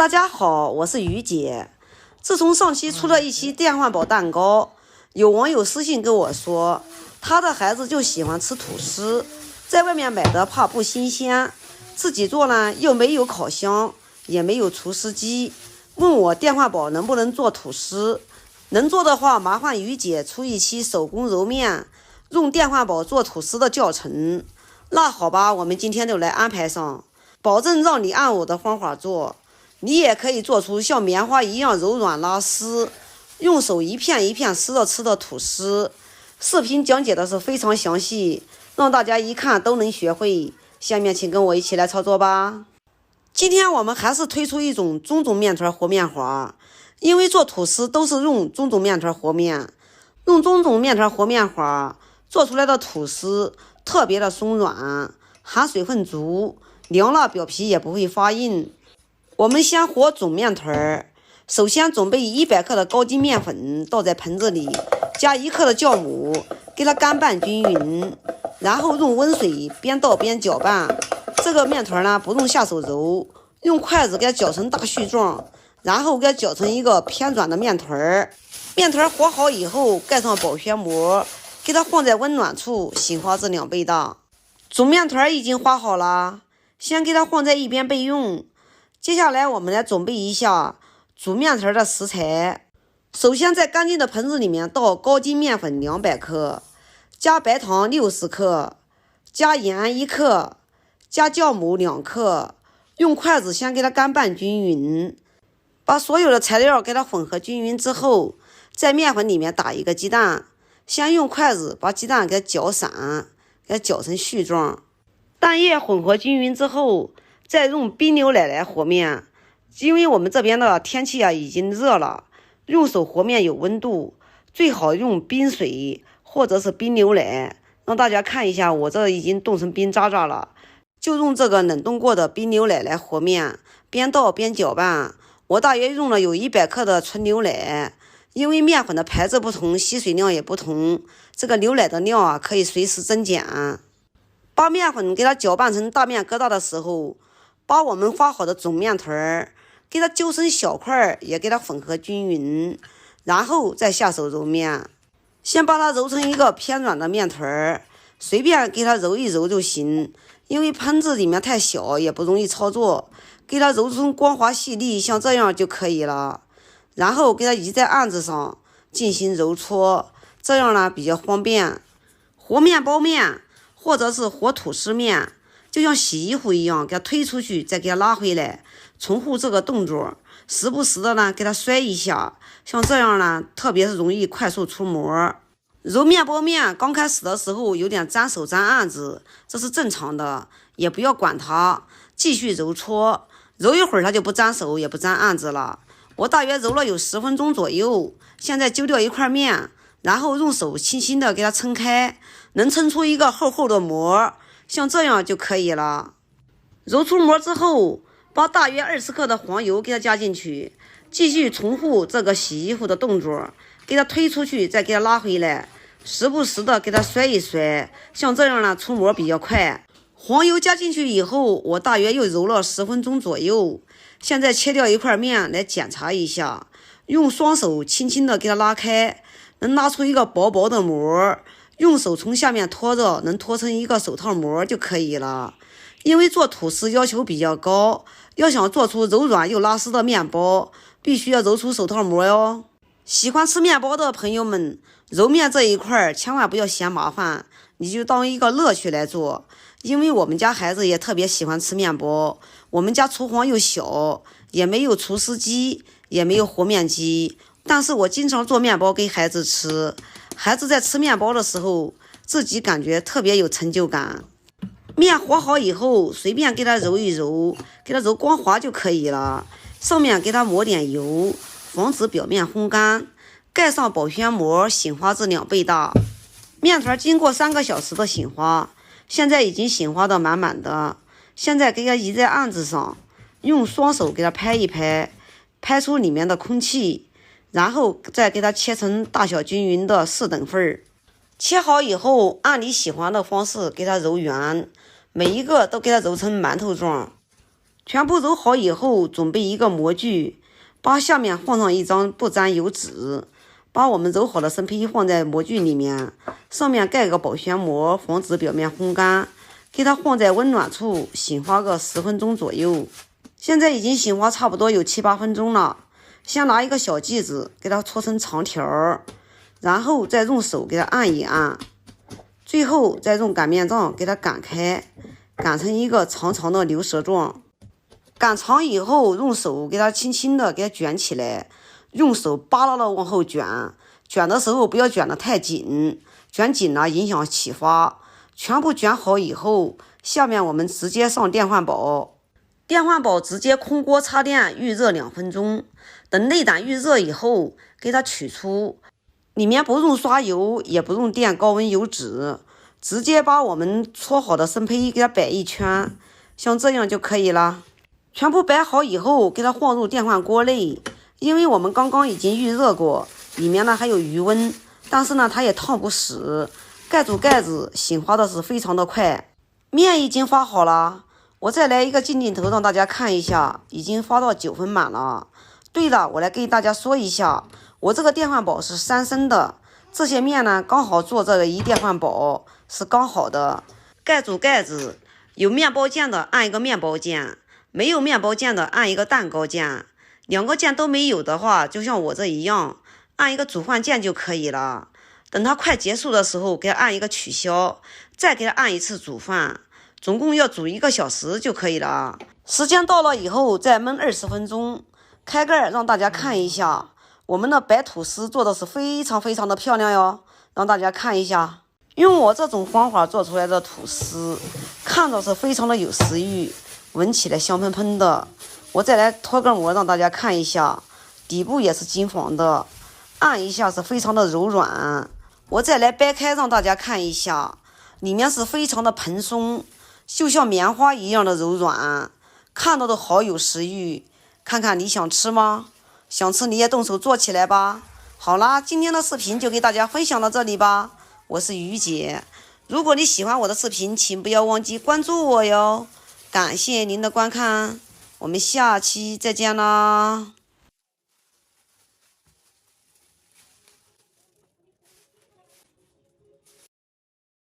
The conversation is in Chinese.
大家好，我是于姐。自从上期出了一期电饭煲蛋糕，有网友私信跟我说，他的孩子就喜欢吃吐司，在外面买的怕不新鲜，自己做呢又没有烤箱，也没有除湿机，问我电饭煲能不能做吐司。能做的话，麻烦于姐出一期手工揉面用电饭煲做吐司的教程。那好吧，我们今天就来安排上，保证让你按我的方法做。你也可以做出像棉花一样柔软拉丝，用手一片一片撕着吃的吐司。视频讲解的是非常详细，让大家一看都能学会。下面请跟我一起来操作吧。今天我们还是推出一种中种面团和面花，因为做吐司都是用中种面团和面，用中种面团和面花做出来的吐司特别的松软，含水分足，凉了表皮也不会发硬。我们先和种面团，首先准备100克的高筋面粉倒在盆子里，加1克的酵母，给它干拌均匀，然后用温水边倒边搅拌。这个面团呢不用下手揉，用筷子给它搅成大絮状，然后给它搅成一个偏软的面团。面团和好以后，盖上保鲜膜，给它放在温暖处，醒发至2倍大。种面团已经和好了，先给它放在一边备用。接下来我们来准备一下煮面团的食材。首先在干净的盆子里面倒高筋面粉200克，加白糖60克，加盐1克，加酵母2克，用筷子先给它干拌均匀。把所有的材料给它混合均匀之后，在面粉里面打一个鸡蛋，先用筷子把鸡蛋给它搅散，给它搅成絮状。蛋液混合均匀之后，再用冰牛奶来和面。因为我们这边的天气已经热了，用手和面有温度，最好用冰水或者是冰牛奶。让大家看一下，我这已经冻成冰渣渣了，就用这个冷冻过的冰牛奶来和面，边倒边搅拌。我大约用了有100克的纯牛奶，因为面粉的牌子不同，吸水量也不同，这个牛奶的量可以随时增减。把面粉给它搅拌成大面疙瘩的时候，把我们和好的种面团给它揪成小块，也给它混合均匀，然后再下手揉面。先把它揉成一个偏软的面团，随便给它揉一揉就行，因为盆子里面太小也不容易操作，给它揉成光滑细粒，像这样就可以了。然后给它移在案子上进行揉搓，这样呢比较方便。和面包面或者是和吐司面，就像洗衣服一样，给它推出去，再给它拉回来，重复这个动作，时不时的呢给它摔一下，像这样呢特别是容易快速出模。揉面包面刚开始的时候有点粘手粘案子，这是正常的，也不要管它，继续揉搓，揉一会儿它就不粘手也不粘案子了。我大约揉了有10分钟左右，现在揪掉一块面，然后用手轻轻的给它撑开，能撑出一个厚厚的膜，像这样就可以了。揉出膜之后，把大约20克的黄油给它加进去，继续重复这个洗衣服的动作，给它推出去，再给它拉回来，时不时的给它摔一摔，像这样呢出膜比较快。黄油加进去以后，我大约又揉了10分钟左右。现在切掉一块面来检查一下，用双手轻轻的给它拉开，能拉出一个薄薄的膜，用手从下面托着，能托成一个手套膜就可以了。因为做吐司要求比较高，要想做出柔软又拉丝的面包，必须要揉出手套膜哟。喜欢吃面包的朋友们，揉面这一块千万不要嫌麻烦，你就当一个乐趣来做。因为我们家孩子也特别喜欢吃面包，我们家厨房又小，也没有除湿机，也没有和面机，但是我经常做面包给孩子吃，孩子在吃面包的时候，自己感觉特别有成就感。面和好以后，随便给它揉一揉，给它揉光滑就可以了。上面给它抹点油，防止表面烘干，盖上保鲜膜，醒发至2倍大。面团经过3个小时的醒发，现在已经醒发的满满的。现在给它移在案子上，用双手给它拍一拍，拍出里面的空气，然后再给它切成大小均匀的4等份。切好以后，按你喜欢的方式给它揉圆，每一个都给它揉成馒头状。全部揉好以后，准备一个模具，把下面放上一张不沾油纸，把我们揉好的生胚放在模具里面，上面盖个保鲜膜，防止表面烘干，给它放在温暖处醒发个10分钟左右。现在已经醒发差不多有7、8分钟了。先拿一个小剂子给它搓成长条，然后再用手给它按一按，最后再用擀面杖给它擀开，擀成一个长长的牛舌状。擀长以后，用手给它轻轻的给它卷起来，用手扒拉的往后卷，卷的时候不要卷得太紧，卷紧了影响起发。全部卷好以后，下面我们直接上电饭煲，电饭煲直接空锅插电预热2分钟，等内胆预热以后，给它取出，里面不用刷油，也不用垫高温油纸，直接把我们搓好的生胚给它摆一圈，像这样就可以了。全部摆好以后，给它放入电饭锅内，因为我们刚刚已经预热过，里面呢还有余温，但是呢它也烫不死，盖住盖子，醒发的是非常的快。面已经发好了，我再来一个近镜头让大家看一下，已经发到9分满了。对了，我来给大家说一下，我这个电饭煲是3升的，这些面呢刚好做这个一电饭煲是刚好的。盖住盖子，有面包键的按一个面包键，没有面包键的按一个蛋糕键，2个键都没有的话，就像我这一样，按一个煮饭键就可以了。等它快结束的时候，给它按一个取消，再给它按一次煮饭，总共要煮1个小时就可以了。时间到了以后再焖20分钟，开盖让大家看一下，我们的白吐司做的是非常非常的漂亮哟，让大家看一下。用我这种方法做出来的吐司，看着是非常的有食欲，闻起来香喷喷的。我再来脱个膜让大家看一下，底部也是金黄的，按一下是非常的柔软。我再来掰开让大家看一下，里面是非常的蓬松，就像棉花一样的柔软，看到都好有食欲。看看你想吃吗？想吃你也动手做起来吧。好啦，今天的视频就给大家分享到这里吧。我是于姐，如果你喜欢我的视频，请不要忘记关注我哟。感谢您的观看，我们下期再见啦。